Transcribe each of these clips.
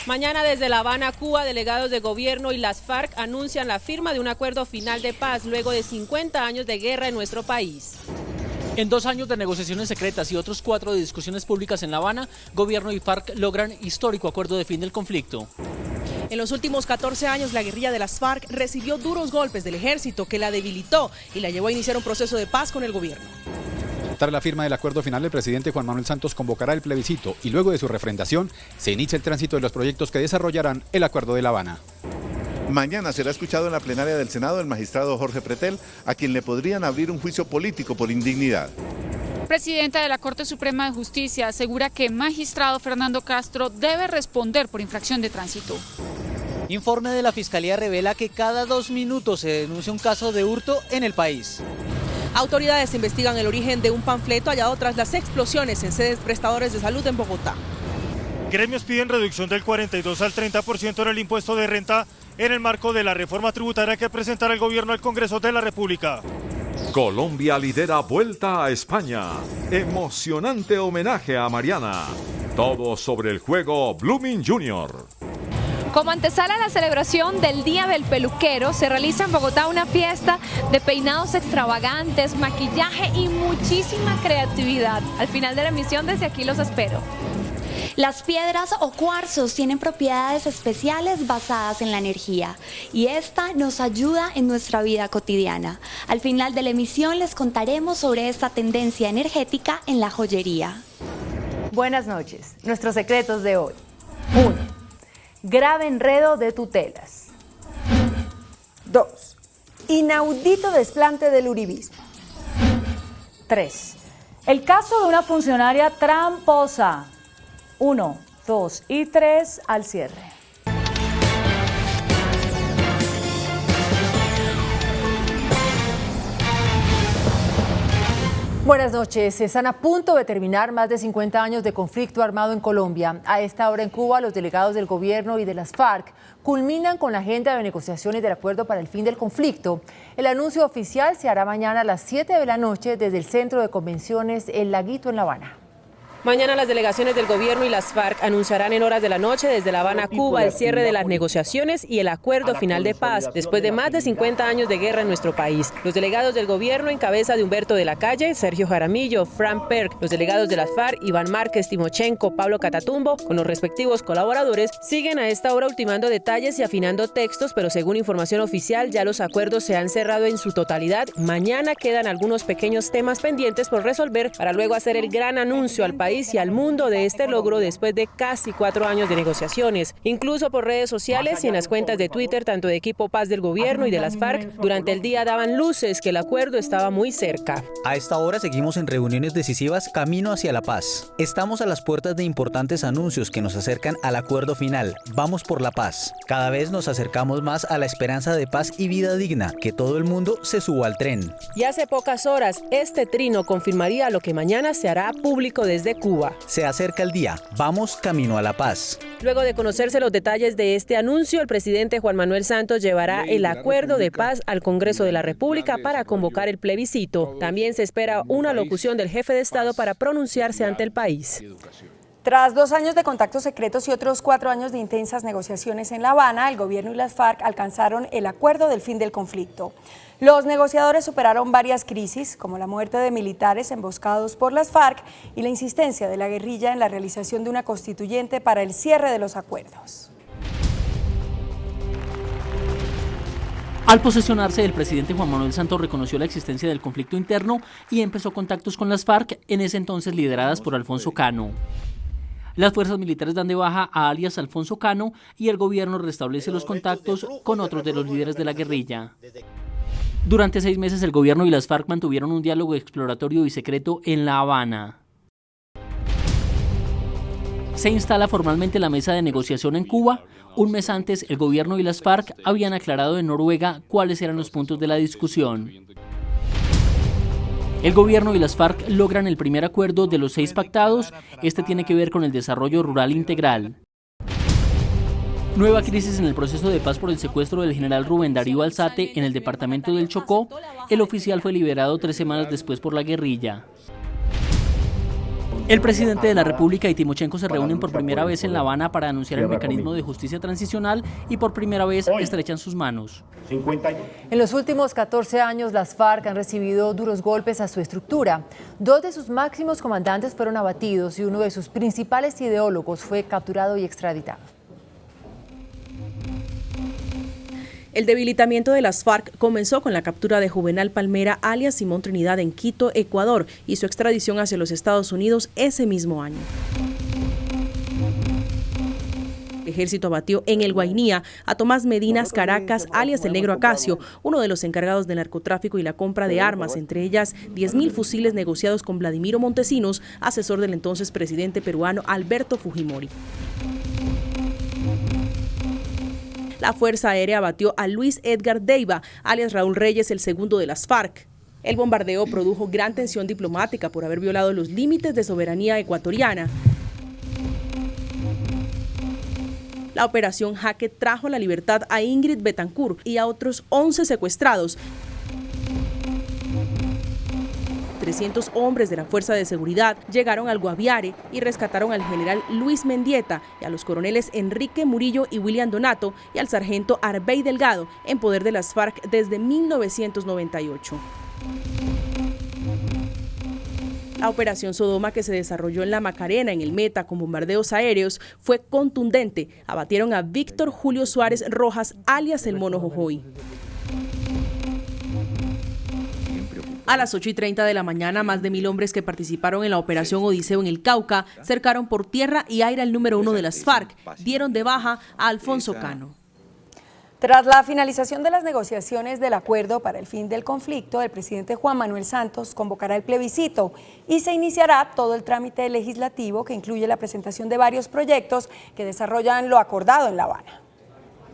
Mañana desde La Habana, Cuba, delegados de gobierno y las FARC anuncian la firma de un acuerdo final de paz luego de 50 años de guerra en nuestro país. En 2 años de negociaciones secretas y otros 4 de discusiones públicas en La Habana, gobierno y FARC logran histórico acuerdo de fin del conflicto. En los últimos 14 años, la guerrilla de las FARC recibió duros golpes del ejército que la debilitó y la llevó a iniciar un proceso de paz con el gobierno. Tras la firma del acuerdo final, el presidente Juan Manuel Santos convocará el plebiscito y luego de su refrendación se inicia el tránsito de los proyectos que desarrollarán el acuerdo de La Habana. Mañana será escuchado en la plenaria del Senado el magistrado Jorge Pretel, a quien le podrían abrir un juicio político por indignidad. Presidenta de la Corte Suprema de Justicia asegura que magistrado Fernando Castro debe responder por infracción de tránsito. Informe de la Fiscalía revela que cada 2 minutos se denuncia un caso de hurto en el país. Autoridades investigan el origen de un panfleto hallado tras las explosiones en sedes prestadores de salud en Bogotá. Gremios piden reducción del 42 al 30% en el impuesto de renta en el marco de la reforma tributaria que presentará el gobierno al Congreso de la República. Colombia lidera Vuelta a España. Emocionante homenaje a Mariana. Todo sobre el juego Blooming Junior. Como antesala a la celebración del Día del Peluquero, se realiza en Bogotá una fiesta de peinados extravagantes, maquillaje y muchísima creatividad. Al final de la emisión, desde aquí los espero. Las piedras o cuarzos tienen propiedades especiales basadas en la energía y esta nos ayuda en nuestra vida cotidiana. Al final de la emisión les contaremos sobre esta tendencia energética en la joyería. Buenas noches. Nuestros secretos de hoy. 1. Grave enredo de tutelas. 2. Inaudito desplante del uribismo. 3. El caso de una funcionaria tramposa. 1, 2 y 3 al cierre. Buenas noches. Están a punto de terminar más de 50 años de conflicto armado en Colombia. A esta hora en Cuba, los delegados del gobierno y de las FARC culminan con la agenda de negociaciones del acuerdo para el fin del conflicto. El anuncio oficial se hará mañana a las 7 de la noche desde el Centro de Convenciones El Laguito en La Habana. Mañana las delegaciones del gobierno y las FARC anunciarán en horas de la noche desde La Habana, Cuba, el cierre de las negociaciones y el acuerdo final de paz, después de más de 50 años de guerra en nuestro país. Los delegados del gobierno en cabeza de Humberto de la Calle, Sergio Jaramillo, Frank Perk, los delegados de las FARC, Iván Márquez, Timochenko, Pablo Catatumbo, con los respectivos colaboradores, siguen a esta hora ultimando detalles y afinando textos, pero según información oficial ya los acuerdos se han cerrado en su totalidad. Mañana quedan algunos pequeños temas pendientes por resolver para luego hacer el gran anuncio al país y al mundo de este logro después de casi 4 años de negociaciones. Incluso por redes sociales y en las cuentas de Twitter, tanto de Equipo Paz del gobierno y de las FARC, durante el día daban luces que el acuerdo estaba muy cerca. A esta hora seguimos en reuniones decisivas camino hacia la paz. Estamos a las puertas de importantes anuncios que nos acercan al acuerdo final. Vamos por la paz. Cada vez nos acercamos más a la esperanza de paz y vida digna, que todo el mundo se suba al tren. Y hace pocas horas, este trino confirmaría lo que mañana se hará público desde Cuba. Se acerca el día, vamos camino a la paz. Luego de conocerse los detalles de este anuncio, el presidente Juan Manuel Santos llevará el acuerdo de paz al Congreso de la República para convocar el plebiscito. También se espera una locución del jefe de Estado para pronunciarse ante el país. Tras 2 años de contactos secretos y otros 4 años de intensas negociaciones en La Habana, el gobierno y las FARC alcanzaron el acuerdo del fin del conflicto. Los negociadores superaron varias crisis, como la muerte de militares emboscados por las FARC y la insistencia de la guerrilla en la realización de una constituyente para el cierre de los acuerdos. Al posesionarse, el presidente Juan Manuel Santos reconoció la existencia del conflicto interno y empezó contactos con las FARC, en ese entonces lideradas por Alfonso Cano. Las fuerzas militares dan de baja a alias Alfonso Cano y el gobierno restablece los contactos con otros de los líderes de la guerrilla. Durante 6 meses el gobierno y las FARC mantuvieron un diálogo exploratorio y secreto en La Habana. Se instala formalmente la mesa de negociación en Cuba. Un mes antes, el gobierno y las FARC habían aclarado en Noruega cuáles eran los puntos de la discusión. El gobierno y las FARC logran el primer acuerdo de los 6 pactados. Este tiene que ver con el desarrollo rural integral. Nueva crisis en el proceso de paz por el secuestro del general Rubén Darío Alzate en el departamento del Chocó. El oficial fue liberado 3 semanas después por la guerrilla. El presidente de la República y Timochenko se reúnen por primera vez en La Habana para anunciar el mecanismo de justicia transicional y por primera vez estrechan sus manos. En los últimos 14 años, las FARC han recibido duros golpes a su estructura. 2 de sus máximos comandantes fueron abatidos y uno de sus principales ideólogos fue capturado y extraditado. El debilitamiento de las FARC comenzó con la captura de Juvenal Palmera, alias Simón Trinidad, en Quito, Ecuador, y su extradición hacia los Estados Unidos ese mismo año. El ejército abatió en el Guainía a Tomás Medinas Caracas, alias el Negro Acacio, uno de los encargados del narcotráfico y la compra de armas, entre ellas 10.000 fusiles negociados con Vladimiro Montesinos, asesor del entonces presidente peruano Alberto Fujimori. La Fuerza Aérea abatió a Luis Edgar Deiva, alias Raúl Reyes, el segundo de las FARC. El bombardeo produjo gran tensión diplomática por haber violado los límites de soberanía ecuatoriana. La operación Jaque trajo la libertad a Ingrid Betancourt y a otros 11 secuestrados. 300 hombres de la Fuerza de Seguridad llegaron al Guaviare y rescataron al general Luis Mendieta y a los coroneles Enrique Murillo y William Donato y al sargento Arbey Delgado, en poder de las FARC desde 1998. La operación Sodoma, que se desarrolló en la Macarena, en el Meta, con bombardeos aéreos, fue contundente. Abatieron a Víctor Julio Suárez Rojas, alias el Mono Jojoy. A las 8:30 de la mañana, más de 1.000 hombres que participaron en la operación Odiseo en el Cauca cercaron por tierra y aire al número 1 de las FARC. Dieron de baja a Alfonso Cano. Tras la finalización de las negociaciones del acuerdo para el fin del conflicto, el presidente Juan Manuel Santos convocará el plebiscito y se iniciará todo el trámite legislativo que incluye la presentación de varios proyectos que desarrollan lo acordado en La Habana.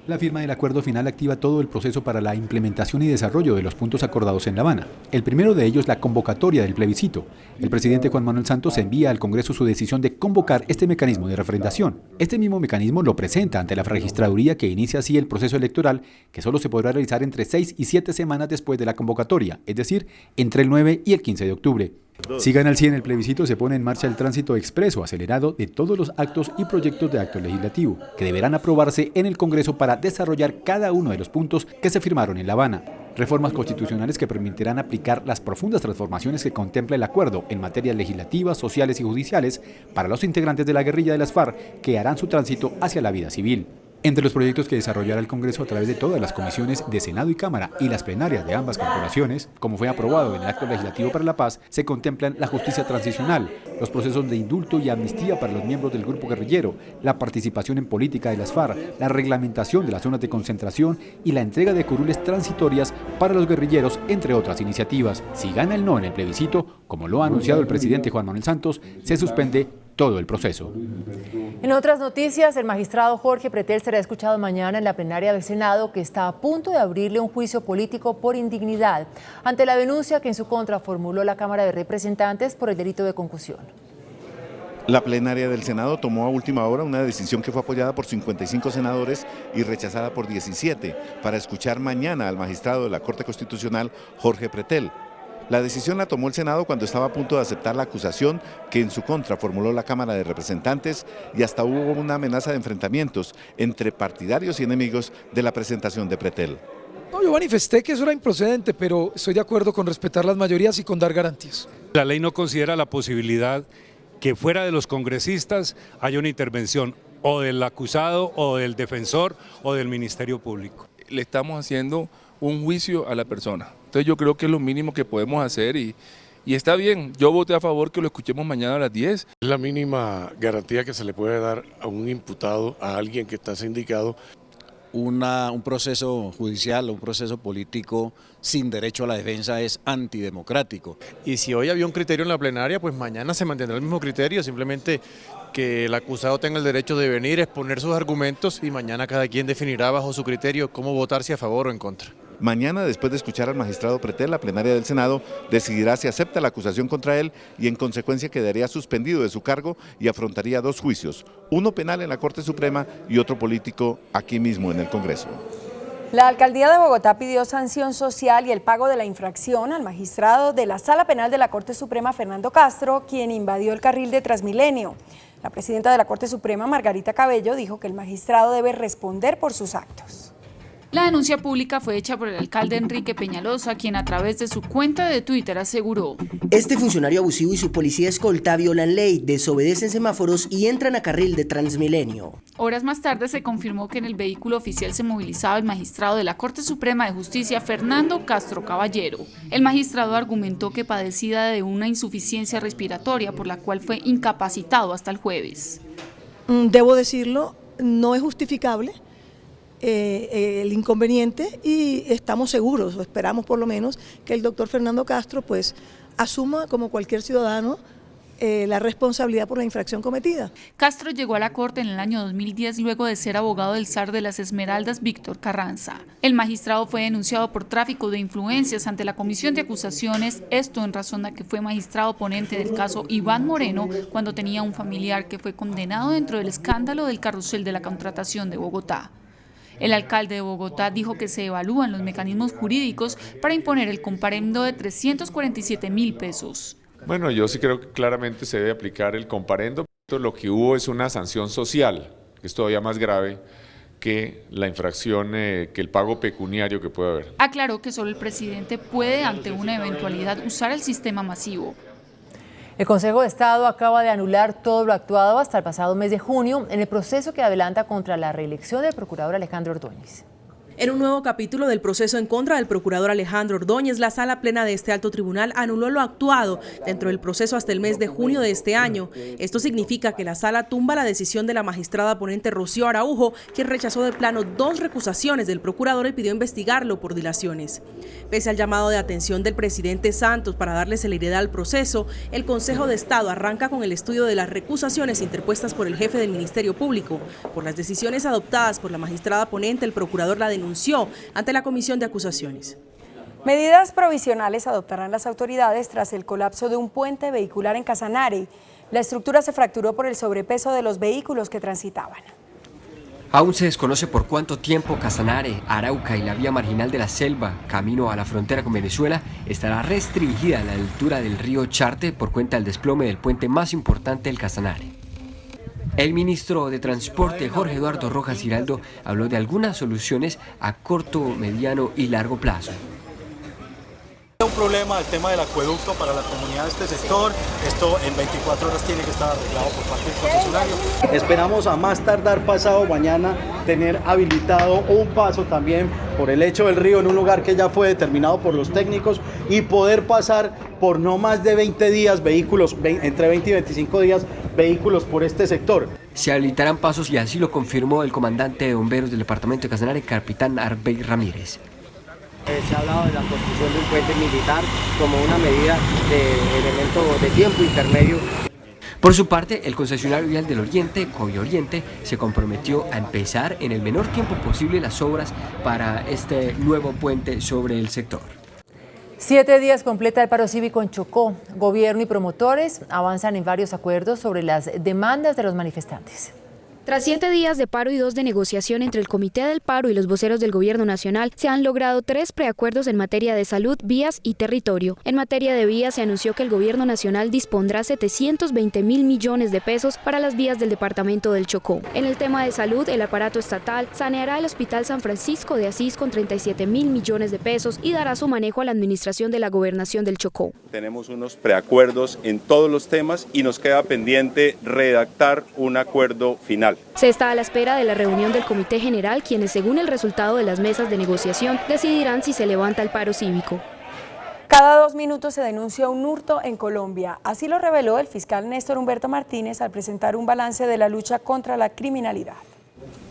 La firma del acuerdo final activa todo el proceso para la implementación y desarrollo de los puntos acordados en La Habana. El primero de ellos, la convocatoria del plebiscito. El presidente Juan Manuel Santos envía al Congreso su decisión de convocar este mecanismo de refrendación. Este mismo mecanismo lo presenta ante la registraduría, que inicia así el proceso electoral, que solo se podrá realizar entre 6 y 7 semanas después de la convocatoria, es decir, entre el 9 y el 15 de octubre. Si gana el sí en el plebiscito, se pone en marcha el tránsito expreso acelerado de todos los actos y proyectos de acto legislativo, que deberán aprobarse en el Congreso para desarrollar cada uno de los puntos que se firmaron en La Habana. Reformas constitucionales que permitirán aplicar las profundas transformaciones que contempla el acuerdo en materias legislativas, sociales y judiciales para los integrantes de la guerrilla de las FARC, que harán su tránsito hacia la vida civil. Entre los proyectos que desarrollará el Congreso a través de todas las comisiones de Senado y Cámara y las plenarias de ambas corporaciones, como fue aprobado en el Acto Legislativo para la Paz, se contemplan la justicia transicional, los procesos de indulto y amnistía para los miembros del grupo guerrillero, la participación en política de las FARC, la reglamentación de las zonas de concentración y la entrega de curules transitorias para los guerrilleros, entre otras iniciativas. Si gana el no en el plebiscito, como lo ha anunciado el presidente Juan Manuel Santos, se suspende todo el proceso. En otras noticias, el magistrado Jorge Pretel será escuchado mañana en la plenaria del Senado, que está a punto de abrirle un juicio político por indignidad ante la denuncia que en su contra formuló la Cámara de Representantes por el delito de concusión. La plenaria del Senado tomó a última hora una decisión que fue apoyada por 55 senadores y rechazada por 17 para escuchar mañana al magistrado de la Corte Constitucional, Jorge Pretel. La decisión la tomó el Senado cuando estaba a punto de aceptar la acusación que en su contra formuló la Cámara de Representantes, y hasta hubo una amenaza de enfrentamientos entre partidarios y enemigos de la presentación de Pretel. No, yo manifesté que eso era improcedente, pero estoy de acuerdo con respetar las mayorías y con dar garantías. La ley no considera la posibilidad que fuera de los congresistas haya una intervención o del acusado o del defensor o del Ministerio Público. Le estamos haciendo un juicio a la persona. Entonces yo creo que es lo mínimo que podemos hacer y está bien. Yo voté a favor que lo escuchemos mañana a las 10. Es la mínima garantía que se le puede dar a un imputado, a alguien que está sindicado. Un proceso judicial, un proceso político sin derecho a la defensa es antidemocrático. Y si hoy había un criterio en la plenaria, pues mañana se mantendrá el mismo criterio, simplemente que el acusado tenga el derecho de venir, exponer sus argumentos, y mañana cada quien definirá bajo su criterio cómo votar, si a favor o en contra. Mañana, después de escuchar al magistrado Pretel, la plenaria del Senado decidirá si acepta la acusación contra él y en consecuencia quedaría suspendido de su cargo y afrontaría 2 juicios, uno penal en la Corte Suprema y otro político aquí mismo en el Congreso. La alcaldía de Bogotá pidió sanción social y el pago de la infracción al magistrado de la Sala Penal de la Corte Suprema, Fernando Castro, quien invadió el carril de Transmilenio. La presidenta de la Corte Suprema, Margarita Cabello, dijo que el magistrado debe responder por sus actos. La denuncia pública fue hecha por el alcalde Enrique Peñalosa, quien a través de su cuenta de Twitter aseguró: este funcionario abusivo y su policía escolta violan ley, desobedecen semáforos y entran a carril de Transmilenio. Horas más tarde se confirmó que en el vehículo oficial se movilizaba el magistrado de la Corte Suprema de Justicia, Fernando Castro Caballero. El magistrado argumentó que padecía de una insuficiencia respiratoria, por la cual fue incapacitado hasta el jueves. Debo decirlo, no es justificable el inconveniente y estamos seguros, o esperamos por lo menos, que el doctor Fernando Castro pues asuma como cualquier ciudadano la responsabilidad por la infracción cometida. Castro llegó a la Corte en el año 2010 luego de ser abogado del zar de las Esmeraldas, Víctor Carranza. El magistrado fue denunciado por tráfico de influencias ante la Comisión de Acusaciones, esto en razón de que fue magistrado ponente del caso Iván Moreno cuando tenía un familiar que fue condenado dentro del escándalo del carrusel de la contratación de Bogotá. El alcalde de Bogotá dijo que se evalúan los mecanismos jurídicos para imponer el comparendo de 347.000 pesos. Bueno, yo sí creo que claramente se debe aplicar el comparendo. Lo que hubo es una sanción social, que es todavía más grave que la infracción, que el pago pecuniario que puede haber. Aclaró que solo el presidente puede, ante una eventualidad, usar el sistema masivo. El Consejo de Estado acaba de anular todo lo actuado hasta el pasado mes de junio en el proceso que adelanta contra la reelección del procurador Alejandro Ordóñez. En un nuevo capítulo del proceso en contra del procurador Alejandro Ordóñez, la sala plena de este alto tribunal anuló lo actuado dentro del proceso hasta el mes de junio de este año. Esto significa que la sala tumba la decisión de la magistrada ponente Rocío Araujo, quien rechazó de plano 2 recusaciones del procurador y pidió investigarlo por dilaciones. Pese al llamado de atención del presidente Santos para darle celeridad al proceso, el Consejo de Estado arranca con el estudio de las recusaciones interpuestas por el jefe del Ministerio Público. Por las decisiones adoptadas por la magistrada ponente, el procurador la denunció ante la Comisión de Acusaciones. Medidas provisionales adoptarán las autoridades tras el colapso de un puente vehicular en Casanare. La estructura se fracturó por el sobrepeso de los vehículos que transitaban. Aún se desconoce por cuánto tiempo Casanare, Arauca y la vía marginal de la Selva, camino a la frontera con Venezuela, estará restringida a la altura del río Charte por cuenta del desplome del puente más importante del Casanare. El ministro de Transporte, Jorge Eduardo Rojas Giraldo, habló de algunas soluciones a corto, mediano y largo plazo. Un problema, el tema del acueducto para la comunidad de este sector. Esto en 24 horas tiene que estar arreglado por parte del concesionario. Esperamos a más tardar pasado mañana tener habilitado un paso también por el lecho del río en un lugar que ya fue determinado por los técnicos y poder pasar por no más de 20 días vehículos, entre 20 y 25 días vehículos por este sector. Se habilitarán pasos y así lo confirmó el comandante de bomberos del departamento de Casanare, capitán Arbey Ramírez. Se ha hablado de la construcción de un puente militar como una medida de elemento de tiempo intermedio. Por su parte, el concesionario vial del Oriente, Covioriente, se comprometió a empezar en el menor tiempo posible las obras para este nuevo puente sobre el sector. 7 días completa el paro cívico en Chocó. Gobierno y promotores avanzan en varios acuerdos sobre las demandas de los manifestantes. Tras 7 días de paro y 2 de negociación entre el Comité del Paro y los voceros del Gobierno Nacional, se han logrado 3 preacuerdos en materia de salud, vías y territorio. En materia de vías, se anunció que el Gobierno Nacional dispondrá 720.000 millones de pesos para las vías del departamento del Chocó. En el tema de salud, el aparato estatal saneará el Hospital San Francisco de Asís con 37.000 millones de pesos y dará su manejo a la administración de la Gobernación del Chocó. Tenemos unos preacuerdos en todos los temas y nos queda pendiente redactar un acuerdo final. Se está a la espera de la reunión del Comité General, quienes, según el resultado de las mesas de negociación, decidirán si se levanta el paro cívico. Cada 2 minutos se denuncia un hurto en Colombia. Así lo reveló el fiscal Néstor Humberto Martínez al presentar un balance de la lucha contra la criminalidad.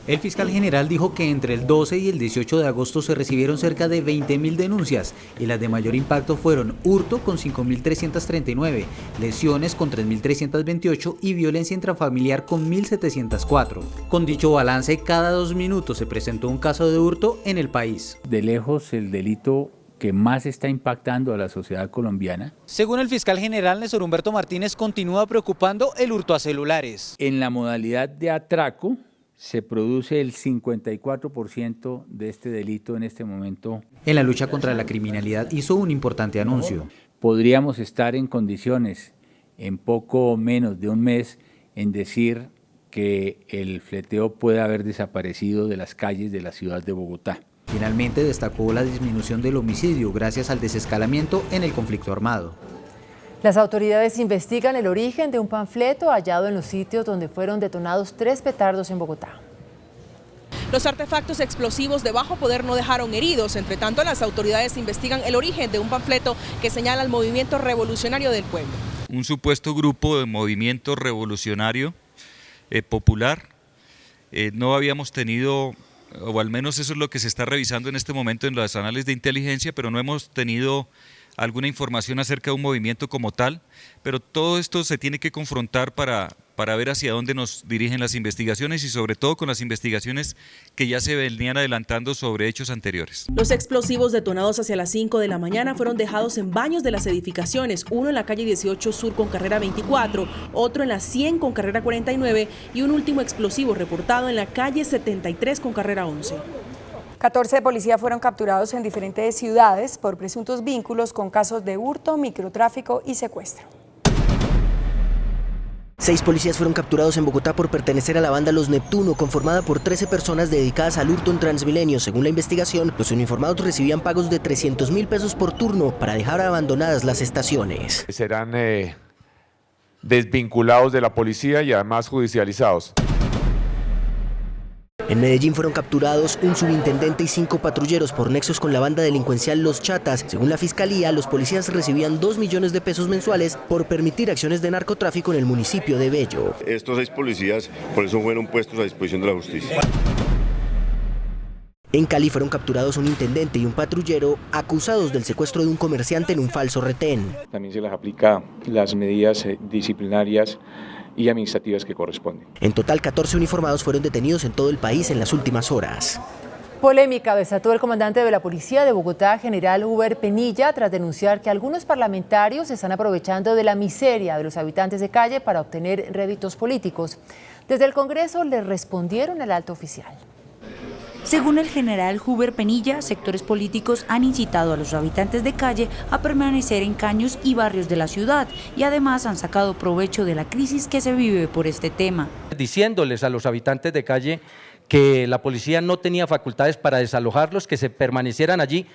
El fiscal general dijo que entre el 12 y el 18 de agosto se recibieron cerca de 20.000 denuncias y las de mayor impacto fueron hurto con 5.339, lesiones con 3.328 y violencia intrafamiliar con 1.704. Con dicho balance, cada 2 minutos se presentó un caso de hurto en el país. De lejos, el delito que más está impactando a la sociedad colombiana. Según el fiscal general Néstor Humberto Martínez, continúa preocupando el hurto a celulares. En la modalidad de atraco, se produce el 54% de este delito en este momento. En la lucha contra la criminalidad hizo un importante anuncio. Podríamos estar en condiciones, en poco menos de un mes, en decir que el fleteo puede haber desaparecido de las calles de la ciudad de Bogotá. Finalmente destacó la disminución del homicidio gracias al desescalamiento en el conflicto armado. Las autoridades investigan el origen de un panfleto hallado en los sitios donde fueron detonados 3 petardos en Bogotá. Los artefactos explosivos de bajo poder no dejaron heridos. Entre tanto, las autoridades investigan el origen de un panfleto que señala al Movimiento Revolucionario del Pueblo. Un supuesto grupo de movimiento revolucionario popular. No habíamos tenido, o al menos eso es lo que se está revisando en este momento en los análisis de inteligencia, pero no hemos tenido alguna información acerca de un movimiento como tal, pero todo esto se tiene que confrontar para ver hacia dónde nos dirigen las investigaciones y sobre todo con las investigaciones que ya se venían adelantando sobre hechos anteriores. Los explosivos detonados hacia las 5 de la mañana fueron dejados en baños de las edificaciones, uno en la calle 18 Sur con carrera 24, otro en la 100 con carrera 49 y un último explosivo reportado en la calle 73 con carrera 11. 14 policías fueron capturados en diferentes ciudades por presuntos vínculos con casos de hurto, microtráfico y secuestro. 6 policías fueron capturados en Bogotá por pertenecer a la banda Los Neptuno, conformada por 13 personas dedicadas al hurto en Transmilenio. Según la investigación, los uniformados recibían pagos de 300.000 pesos por turno para dejar abandonadas las estaciones. Serán desvinculados de la policía y además judicializados. En Medellín fueron capturados un subintendente y 5 patrulleros por nexos con la banda delincuencial Los Chatas. Según la fiscalía, los policías recibían 2 millones de pesos mensuales por permitir acciones de narcotráfico en el municipio de Bello. Estos 6 policías por eso fueron puestos a disposición de la justicia. En Cali fueron capturados un intendente y un patrullero acusados del secuestro de un comerciante en un falso retén. También se les aplica las medidas disciplinarias y administrativas que corresponden. En total, 14 uniformados fueron detenidos en todo el país en las últimas horas. Polémica desató el comandante de la Policía de Bogotá, general Huber Penilla, tras denunciar que algunos parlamentarios se están aprovechando de la miseria de los habitantes de calle para obtener réditos políticos. Desde el Congreso le respondieron al alto oficial. Según el general Huber Penilla, sectores políticos han incitado a los habitantes de calle a permanecer en caños y barrios de la ciudad y además han sacado provecho de la crisis que se vive por este tema. Diciéndoles a los habitantes de calle que la policía no tenía facultades para desalojarlos, que se permanecieran allí.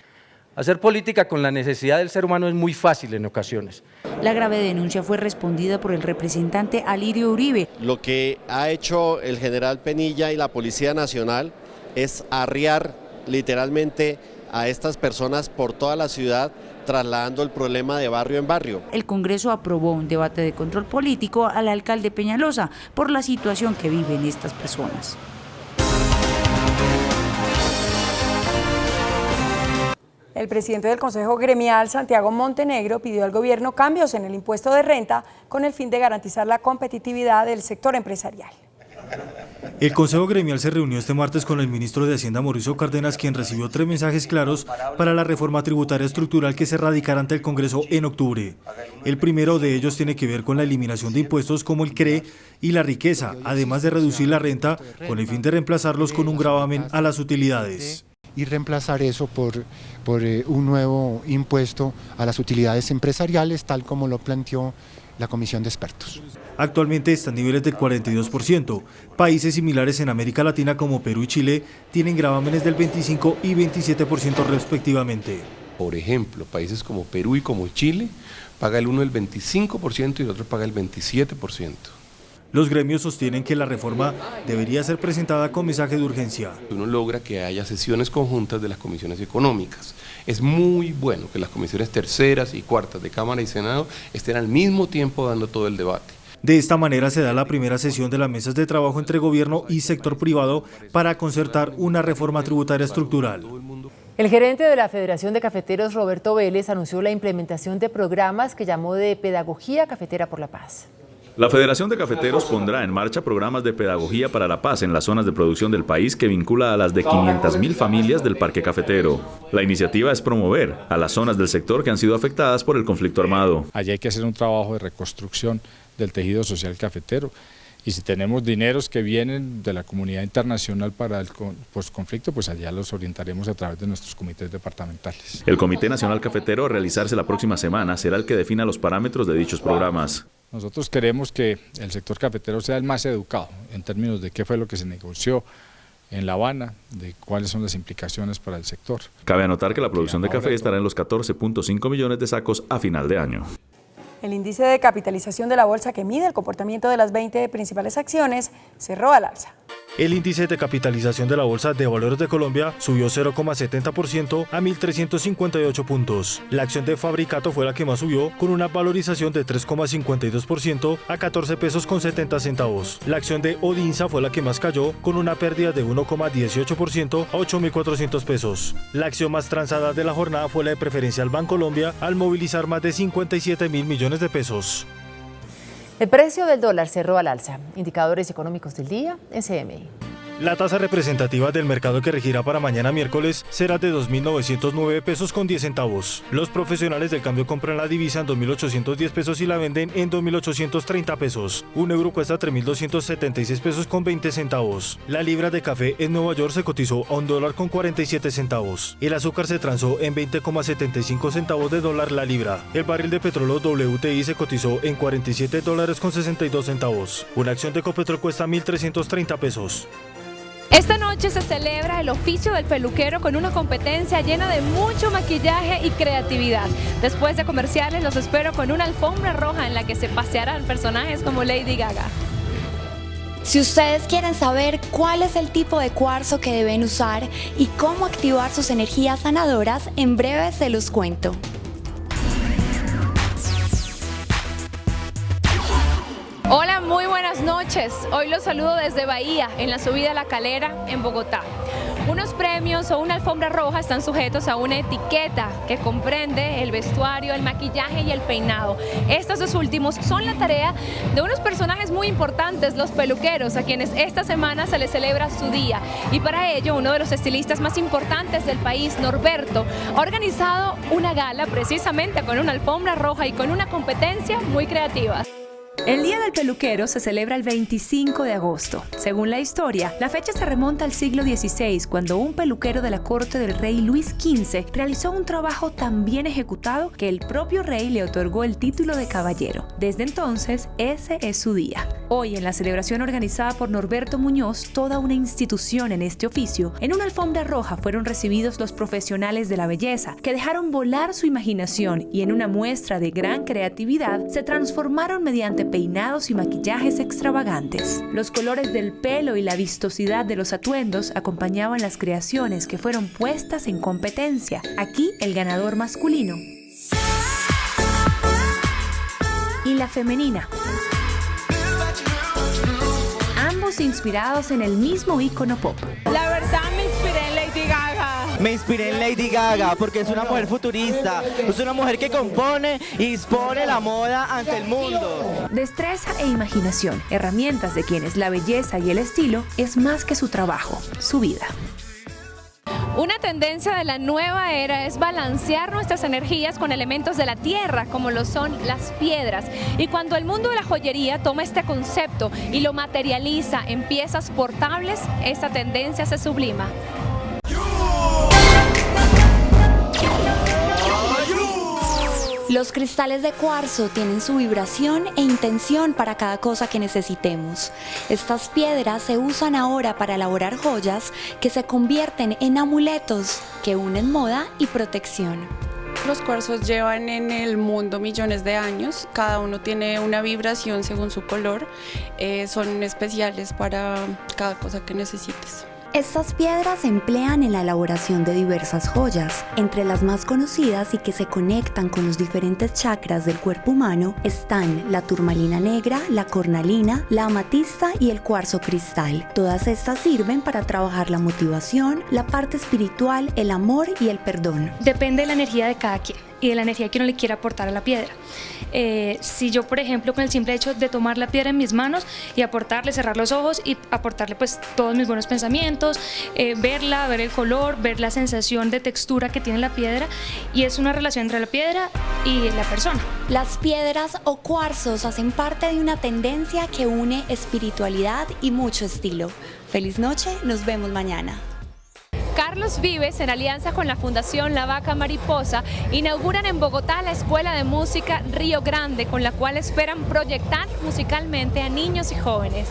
Hacer política con la necesidad del ser humano es muy fácil en ocasiones. La grave denuncia fue respondida por el representante Alirio Uribe. Lo que ha hecho el general Penilla y la Policía Nacional es arriar literalmente a estas personas por toda la ciudad, trasladando el problema de barrio en barrio. El Congreso aprobó un debate de control político al alcalde Peñalosa por la situación que viven estas personas. El presidente del Consejo Gremial, Santiago Montenegro, pidió al gobierno cambios en el impuesto de renta con el fin de garantizar la competitividad del sector empresarial. El Consejo Gremial se reunió este martes con el ministro de Hacienda, Mauricio Cárdenas, quien recibió 3 mensajes claros para la reforma tributaria estructural que se radicará ante el Congreso en octubre. El primero de ellos tiene que ver con la eliminación de impuestos como el CRE y la riqueza, además de reducir la renta con el fin de reemplazarlos con un gravamen a las utilidades. Y reemplazar eso por un nuevo impuesto a las utilidades empresariales, tal como lo planteó la Comisión de Expertos. Actualmente están niveles del 42%. Países similares en América Latina como Perú y Chile tienen gravámenes del 25 y 27% respectivamente. Por ejemplo, países como Perú y como Chile paga el uno el 25% y el otro paga el 27%. Los gremios sostienen que la reforma debería ser presentada con mensaje de urgencia. Uno logra que haya sesiones conjuntas de las comisiones económicas. Es muy bueno que las comisiones terceras y cuartas de Cámara y Senado estén al mismo tiempo dando todo el debate. De esta manera se da la primera sesión de las mesas de trabajo entre gobierno y sector privado para concertar una reforma tributaria estructural. El gerente de la Federación de Cafeteros, Roberto Vélez, anunció la implementación de programas que llamó de Pedagogía Cafetera por la Paz. La Federación de Cafeteros pondrá en marcha programas de pedagogía para la paz en las zonas de producción del país que vincula a las de 500.000 familias del parque cafetero. La iniciativa es promover a las zonas del sector que han sido afectadas por el conflicto armado. Allí hay que hacer un trabajo de reconstrucción del tejido social cafetero Y si tenemos dineros que vienen de la comunidad internacional para el postconflicto, pues allá los orientaremos a través de nuestros comités departamentales. El Comité Nacional Cafetero a realizarse la próxima semana será el que defina los parámetros de dichos programas. Nosotros queremos que el sector cafetero sea el más educado en términos de qué fue lo que se negoció en La Habana, de cuáles son las implicaciones para el sector. Cabe anotar que la producción de café estará en los 14.5 millones de sacos a final de año. El índice de capitalización de la bolsa, que mide el comportamiento de las 20 principales acciones, cerró al alza. El índice de capitalización de la Bolsa de Valores de Colombia subió 0,70% a 1.358 puntos. La acción de Fabricato fue la que más subió, con una valorización de 3,52% a 14 pesos con 70 centavos. La acción de Odinsa fue la que más cayó, con una pérdida de 1,18% a 8.400 pesos. La acción más transada de la jornada fue la de Preferencial Bancolombia, al movilizar más de 57.000 millones de pesos. El precio del dólar cerró al alza. Indicadores económicos del día en CMI. La tasa representativa del mercado que regirá para mañana miércoles será de 2.909 pesos con 10 centavos. Los profesionales del cambio compran la divisa en 2.810 pesos y la venden en 2.830 pesos. Un euro cuesta 3.276 pesos con 20 centavos. La libra de café en Nueva York se cotizó a $1 con 47 centavos. El azúcar se transó en 20,75 centavos de dólar la libra. El barril de petróleo WTI se cotizó en $47 con 62 centavos. Una acción de Ecopetrol cuesta 1.330 pesos. Esta noche se celebra el oficio del peluquero con una competencia llena de mucho maquillaje y creatividad. Después de comerciales los espero con una alfombra roja en la que se pasearán personajes como Lady Gaga. Si ustedes quieren saber cuál es el tipo de cuarzo que deben usar y cómo activar sus energías sanadoras, en breve se los cuento. Hola, muy buenas noches. Hoy los saludo desde Bahía, en la subida a La Calera, en Bogotá. Unos premios o una alfombra roja están sujetos a una etiqueta que comprende el vestuario, el maquillaje y el peinado. Estos dos últimos son la tarea de unos personajes muy importantes, los peluqueros, a quienes esta semana se les celebra su día. Y para ello, uno de los estilistas más importantes del país, Norberto, ha organizado una gala precisamente con una alfombra roja y con una competencia muy creativa. El Día del Peluquero se celebra el 25 de agosto. Según la historia, la fecha se remonta al siglo XVI, cuando un peluquero de la corte del rey Luis XV realizó un trabajo tan bien ejecutado que el propio rey le otorgó el título de caballero. Desde entonces, ese es su día. Hoy, en la celebración organizada por Norberto Muñoz, toda una institución en este oficio, en una alfombra roja fueron recibidos los profesionales de la belleza, que dejaron volar su imaginación y en una muestra de gran creatividad se transformaron mediante peinados y maquillajes extravagantes. Los colores del pelo y la vistosidad de los atuendos acompañaban las creaciones que fueron puestas en competencia. Aquí el ganador masculino y la femenina, ambos inspirados en el mismo ícono pop. La verdad me inspiré en Lady Gaga. Me inspiré en Lady Gaga porque es una mujer futurista, es una mujer que compone y dispone la moda ante el mundo. Destreza e imaginación, herramientas de quienes la belleza y el estilo es más que su trabajo, su vida. Una tendencia de la nueva era es balancear nuestras energías con elementos de la tierra, como lo son las piedras. Y cuando el mundo de la joyería toma este concepto y lo materializa en piezas portables, esta tendencia se sublima. Los cristales de cuarzo tienen su vibración e intención para cada cosa que necesitemos. Estas piedras se usan ahora para elaborar joyas que se convierten en amuletos que unen moda y protección. Los cuarzos llevan en el mundo millones de años, cada uno tiene una vibración según su color, son especiales para cada cosa que necesites. Estas piedras se emplean en la elaboración de diversas joyas. Entre las más conocidas y que se conectan con los diferentes chakras del cuerpo humano están la turmalina negra, la cornalina, la amatista y el cuarzo cristal. Todas estas sirven para trabajar la motivación, la parte espiritual, el amor y el perdón. Depende de la energía de cada quien. y de la energía que uno le quiere aportar a la piedra. Si yo, por ejemplo, con el simple hecho de tomar la piedra en mis manos y aportarle, cerrar los ojos y aportarle pues todos mis buenos pensamientos, verla, ver el color, ver la sensación de textura que tiene la piedra, y es una relación entre la piedra y la persona. Las piedras o cuarzos hacen parte de una tendencia que une espiritualidad y mucho estilo. Feliz noche, nos vemos mañana. Carlos Vives, en alianza con la Fundación La Vaca Mariposa, inauguran en Bogotá la Escuela de Música Río Grande, con la cual esperan proyectar musicalmente a niños y jóvenes.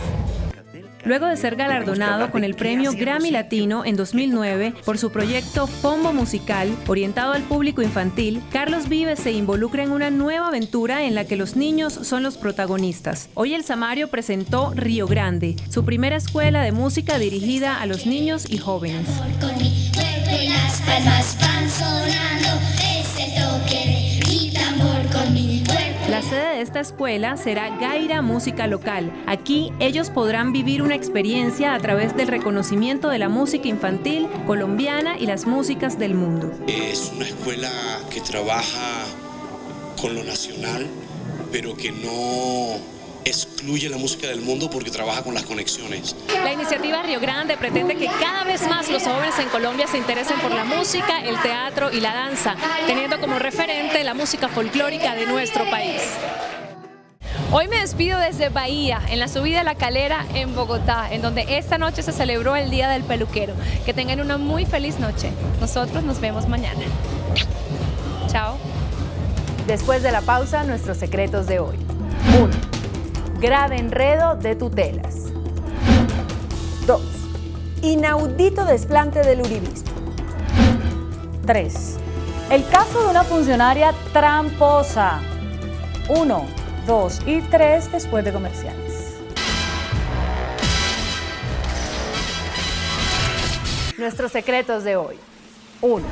Luego de ser galardonado con el premio Grammy Latino en 2009 por su proyecto Pombo Musical, orientado al público infantil, Carlos Vives se involucra en una nueva aventura en la que los niños son los protagonistas. Hoy el Samario presentó Río Grande, su primera escuela de música dirigida a los niños y jóvenes. Con mi cuerpo y las palmas van sonando, es el toque de mi tambor con mi cuerpo. La sede de esta escuela será Gaira Música Local. Aquí ellos podrán vivir una experiencia a través del reconocimiento de la música infantil colombiana y las músicas del mundo. Es una escuela que trabaja con lo nacional, pero que no excluye la música del mundo porque trabaja con las conexiones. La iniciativa Río Grande pretende que cada vez más los jóvenes en Colombia se interesen por la música, el teatro y la danza, teniendo como referente la música folclórica de nuestro país. Hoy me despido desde Bahía, en la subida a La Calera en Bogotá, en donde esta noche se celebró el Día del Peluquero. Que tengan una muy feliz noche. Nosotros nos vemos mañana. Chao. Después de la pausa, nuestros secretos de hoy. 1. Grave enredo de tutelas. 2. Inaudito desplante del uribismo. 3. El caso de una funcionaria tramposa. 1, 2 y 3 después de comerciales. Nuestros secretos de hoy. 1.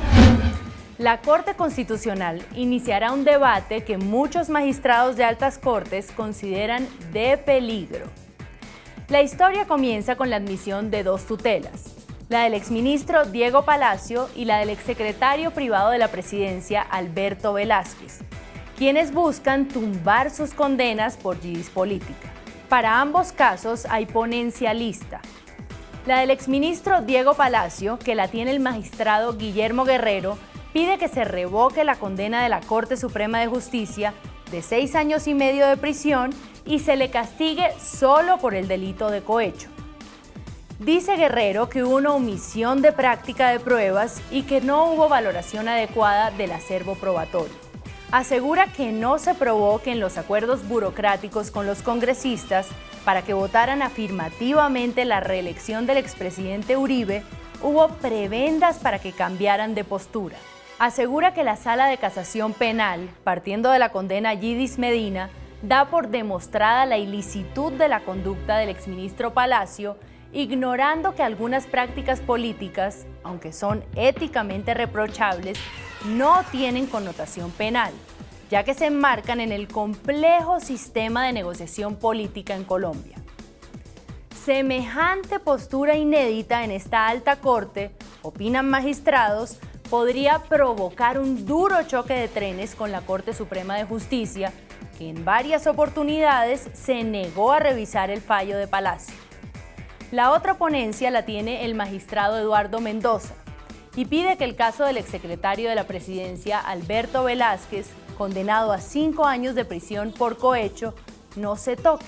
La Corte Constitucional iniciará un debate que muchos magistrados de altas cortes consideran de peligro. La historia comienza con la admisión de 2 tutelas, la del exministro Diego Palacio y la del exsecretario privado de la presidencia Alberto Velázquez, quienes buscan tumbar sus condenas por gidis política. Para ambos casos hay ponencia lista. La del exministro Diego Palacio, que la tiene el magistrado Guillermo Guerrero, pide que se revoque la condena de la Corte Suprema de Justicia de 6 años y medio de prisión y se le castigue solo por el delito de cohecho. Dice Guerrero que hubo una omisión de práctica de pruebas y que no hubo valoración adecuada del acervo probatorio. Asegura que no se probó que en los acuerdos burocráticos con los congresistas para que votaran afirmativamente la reelección del expresidente Uribe, hubo prebendas para que cambiaran de postura. Asegura que la Sala de Casación Penal, partiendo de la condena a Yidis Medina, da por demostrada la ilicitud de la conducta del exministro Palacio, ignorando que algunas prácticas políticas, aunque son éticamente reprochables, no tienen connotación penal, ya que se enmarcan en el complejo sistema de negociación política en Colombia. Semejante postura inédita en esta alta corte, opinan magistrados, podría provocar un duro choque de trenes con la Corte Suprema de Justicia, que en varias oportunidades se negó a revisar el fallo de Palacio. La otra ponencia la tiene el magistrado Eduardo Mendoza y pide que el caso del exsecretario de la Presidencia, Alberto Velázquez, condenado a 5 años de prisión por cohecho, no se toque,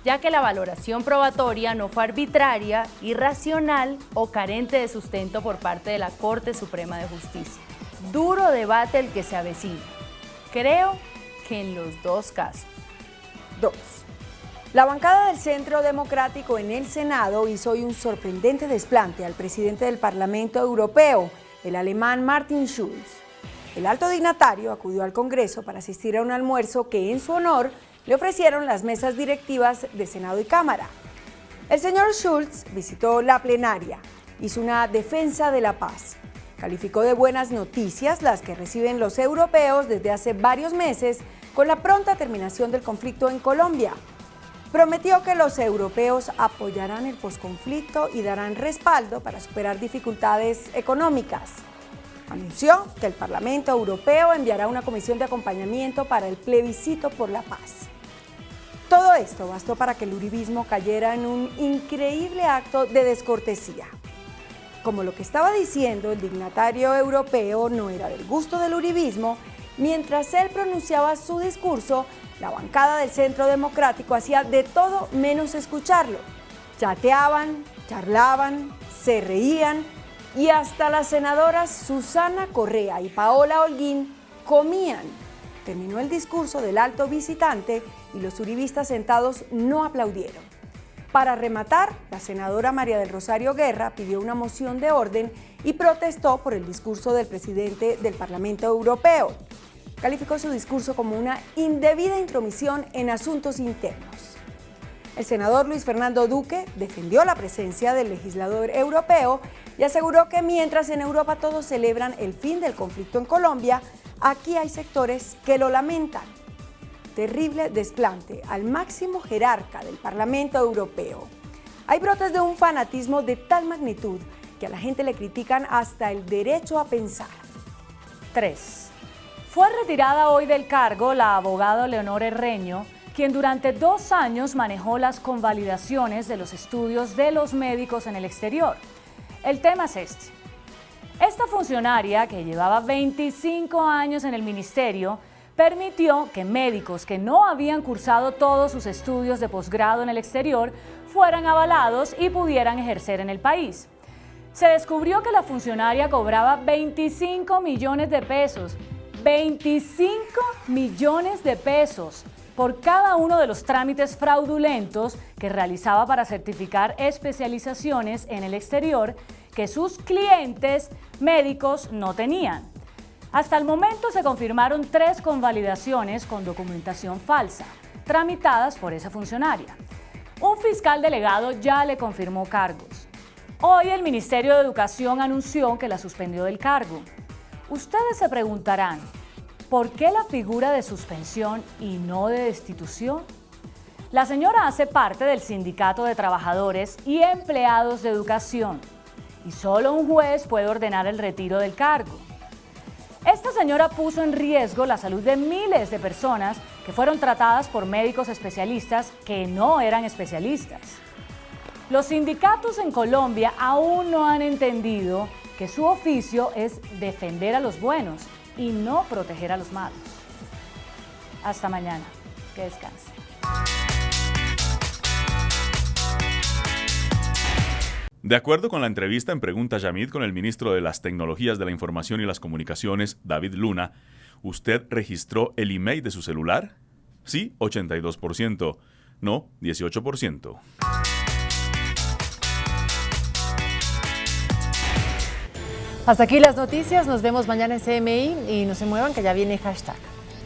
ya que la valoración probatoria no fue arbitraria, irracional o carente de sustento por parte de la Corte Suprema de Justicia. Duro debate el que se avecina. Creo que en los dos casos. 2. La bancada del Centro Democrático en el Senado hizo hoy un sorprendente desplante al presidente del Parlamento Europeo, el alemán Martin Schulz. El alto dignatario acudió al Congreso para asistir a un almuerzo que en su honor le ofrecieron las mesas directivas de Senado y Cámara. El señor Schulz visitó la plenaria, hizo una defensa de la paz, calificó de buenas noticias las que reciben los europeos desde hace varios meses con la pronta terminación del conflicto en Colombia. Prometió que los europeos apoyarán el posconflicto y darán respaldo para superar dificultades económicas. Anunció que el Parlamento Europeo enviará una comisión de acompañamiento para el plebiscito por la paz. Todo esto bastó para que el uribismo cayera en un increíble acto de descortesía. Como lo que estaba diciendo el dignatario europeo no era del gusto del uribismo, mientras él pronunciaba su discurso, la bancada del Centro Democrático hacía de todo menos escucharlo. Chateaban, charlaban, se reían y hasta las senadoras Susana Correa y Paola Holguín comían. Terminó el discurso del alto visitante y los uribistas sentados no aplaudieron. Para rematar, la senadora María del Rosario Guerra pidió una moción de orden y protestó por el discurso del presidente del Parlamento Europeo. Calificó su discurso como una indebida intromisión en asuntos internos. El senador Luis Fernando Duque defendió la presencia del legislador europeo y aseguró que mientras en Europa todos celebran el fin del conflicto en Colombia, aquí hay sectores que lo lamentan. Terrible desplante al máximo jerarca del Parlamento Europeo. Hay brotes de un fanatismo de tal magnitud que a la gente le critican hasta el derecho a pensar. 3. Fue retirada hoy del cargo la abogada Leonor Herreño, quien durante 2 años manejó las convalidaciones de los estudios de los médicos en el exterior. El tema es este. Esta funcionaria, que llevaba 25 años en el ministerio, permitió que médicos que no habían cursado todos sus estudios de posgrado en el exterior fueran avalados y pudieran ejercer en el país. Se descubrió que la funcionaria cobraba 25 millones de pesos, 25 millones de pesos por cada uno de los trámites fraudulentos que realizaba para certificar especializaciones en el exterior que sus clientes médicos no tenían. Hasta el momento se confirmaron 3 convalidaciones con documentación falsa, tramitadas por esa funcionaria. Un fiscal delegado ya le confirmó cargos. Hoy el Ministerio de Educación anunció que la suspendió del cargo. Ustedes se preguntarán, ¿por qué la figura de suspensión y no de destitución? La señora hace parte del Sindicato de Trabajadores y Empleados de Educación y solo un juez puede ordenar el retiro del cargo. Esta señora puso en riesgo la salud de miles de personas que fueron tratadas por médicos especialistas que no eran especialistas. Los sindicatos en Colombia aún no han entendido que su oficio es defender a los buenos y no proteger a los malos. Hasta mañana. Que descansen. De acuerdo con la entrevista en Pregunta Yamid con el ministro de las Tecnologías de la Información y las Comunicaciones, David Luna, ¿usted registró el email de su celular? Sí, 82%. No, 18%. Hasta aquí las noticias. Nos vemos mañana en CMI y no se muevan que ya viene hashtag.